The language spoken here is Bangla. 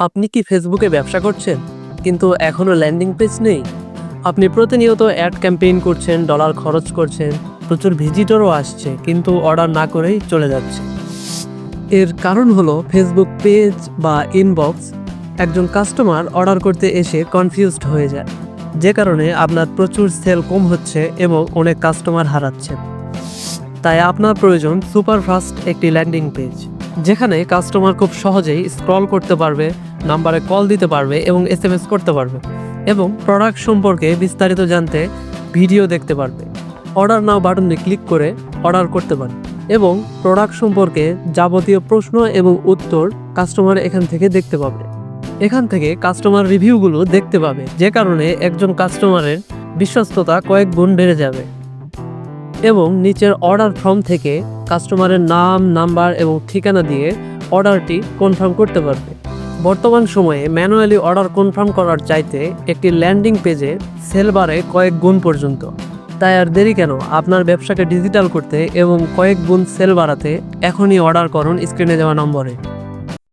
আপনি কি ফেসবুকে ব্যবসা করছেন কিন্তু এখনো ল্যান্ডিং পেজ নেই? আপনি প্রতিনিয়ত অ্যাড ক্যাম্পেইন করছেন, ডলার খরচ করছেন, প্রচুর ভিজিটরও আসছে কিন্তু অর্ডার না করেই চলে যাচ্ছে। এর কারণ হলো ফেসবুক পেজ বা ইনবক্স একজন কাস্টমার অর্ডার করতে এসে কনফিউজড হয়ে যায়, যে কারণে আপনার প্রচুর সেল কম হচ্ছে এবং অনেক কাস্টমার হারাচ্ছেন। তাই আপনার প্রয়োজন সুপারফাস্ট একটি ল্যান্ডিং পেজ, যেখানে কাস্টমার খুব সহজেই স্ক্রল করতে পারবে, নাম্বারে কল দিতে পারবে এবং এসএমএস করতে পারবে এবং প্রোডাক্ট সম্পর্কে বিস্তারিত জানতে ভিডিও দেখতে পারবে। অর্ডার নাও বাটনে ক্লিক করে অর্ডার করতে পারবে এবং প্রোডাক্ট সম্পর্কে যাবতীয় প্রশ্ন এবং উত্তর কাস্টমার এখান থেকে দেখতে পাবে। এখান থেকে কাস্টমার রিভিউগুলো দেখতে পাবে, যে কারণে একজন কাস্টমারের বিশ্বস্ততা কয়েক গুণ বেড়ে যাবে। এবং নিচের অর্ডার ফর্ম থেকে কাস্টমারের নাম, নাম্বার এবং ঠিকানা দিয়ে অর্ডারটি কনফার্ম করতে পারবে। বর্তমান সময়ে ম্যানুয়ালি অর্ডার কনফার্ম করার চাইতে একটি ল্যান্ডিং পেজে সেল বাড়ে কয়েক গুণ পর্যন্ত। তাই আর দেরি কেন? আপনার ব্যবসাকে ডিজিটাল করতে এবং কয়েক গুণ সেল বাড়াতে এখনই অর্ডার করুন স্ক্রিনে দেওয়া নম্বরে।